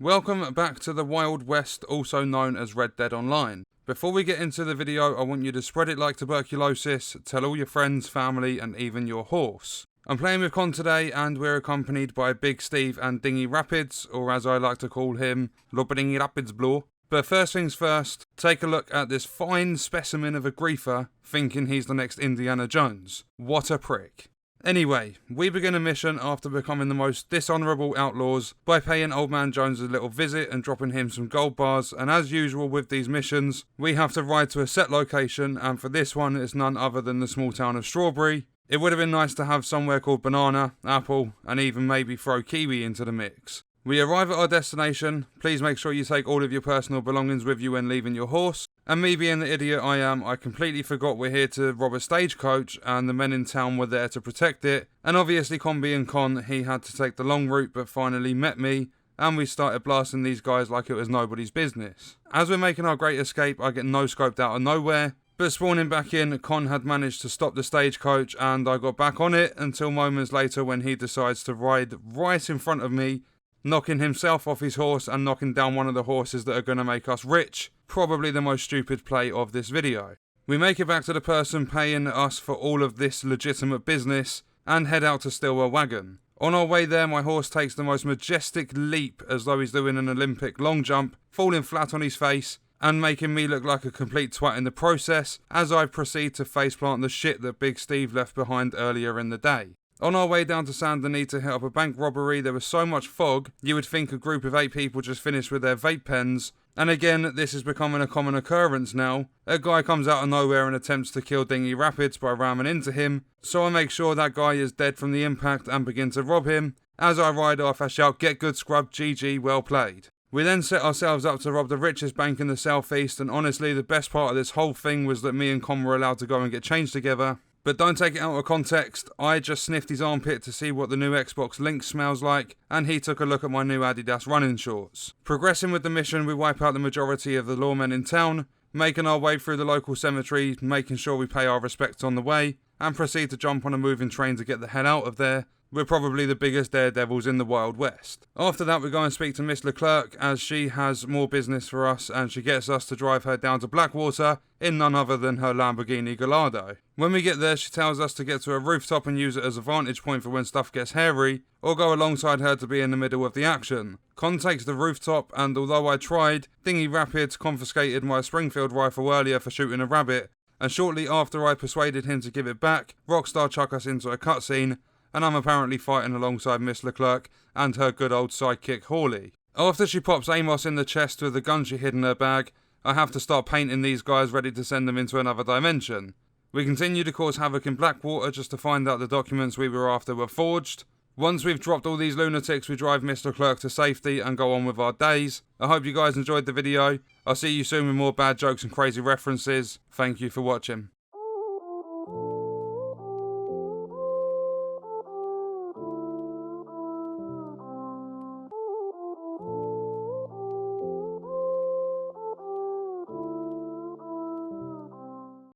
Welcome back to the Wild West, also known as Red Dead Online. Before we get into the video, I want you to spread it like tuberculosis, tell all your friends, family, and even your horse. I'm playing with Con today, and we're accompanied by Big Steve and Dingy Rapids, or as I like to call him, Dingy Rapids Blue. But first things first, take a look at this fine specimen of a griefer, thinking he's the next Indiana Jones. What a prick. Anyway, we begin a mission after becoming the most dishonourable outlaws by paying Old Man Jones a little visit and dropping him some gold bars, and as usual with these missions, we have to ride to a set location, and for this one it's none other than the small town of Strawberry. It would have been nice to have somewhere called Banana, Apple, and even maybe throw Kiwi into the mix. We arrive at our destination. Please make sure you take all of your personal belongings with you when leaving your horse. And me being the idiot I am, I completely forgot we're here to rob a stagecoach and the men in town were there to protect it. And obviously Con being Con, he had to take the long route but finally met me. And we started blasting these guys like it was nobody's business. As we're making our great escape, I get no-scoped out of nowhere. But spawning back in, Con had managed to stop the stagecoach and I got back on it until moments later when he decides to ride right in front of me, knocking himself off his horse and knocking down one of the horses that are going to make us rich. Probably the most stupid play of this video. We make it back to the person paying us for all of this legitimate business and head out to steal a wagon. On our way there, my horse takes the most majestic leap as though he's doing an Olympic long jump, falling flat on his face and making me look like a complete twat in the process as I proceed to faceplant the shit that Big Steve left behind earlier in the day. On our way down to Saint Denis to hit up a bank robbery, there was so much fog, you would think a group of 8 people just finished with their vape pens. And again, this is becoming a common occurrence now. A guy comes out of nowhere and attempts to kill Dingy Rapids by ramming into him, so I make sure that guy is dead from the impact and begin to rob him. As I ride off, I shout, "Get good, scrub, GG, well played." We then set ourselves up to rob the richest bank in the southeast, and honestly, the best part of this whole thing was that me and Con were allowed to go and get changed together. But don't take it out of context, I just sniffed his armpit to see what the new Xbox Lynx smells like, and he took a look at my new Adidas running shorts. Progressing with the mission, we wipe out the majority of the lawmen in town, making our way through the local cemetery, making sure we pay our respects on the way, and proceed to jump on a moving train to get the hell out of there. We're probably the biggest daredevils in the Wild West. After that, we go and speak to Miss LeClerk as she has more business for us and she gets us to drive her down to Blackwater in none other than her Lamborghini Gallardo. When we get there, she tells us to get to a rooftop and use it as a vantage point for when stuff gets hairy, or go alongside her to be in the middle of the action. Con takes the rooftop, and although I tried, Dingy Rapids confiscated my Springfield rifle earlier for shooting a rabbit, and shortly after I persuaded him to give it back, Rockstar chuck us into a cutscene, and I'm apparently fighting alongside Miss LeClerk and her good old sidekick Horley. After she pops Amos in the chest with the gun she hid in her bag, I have to start painting these guys ready to send them into another dimension. We continue to cause havoc in Blackwater just to find out the documents we were after were forged. Once we've dropped all these lunatics, we drive Miss LeClerk to safety and go on with our days. I hope you guys enjoyed the video. I'll see you soon with more bad jokes and crazy references. Thank you for watching.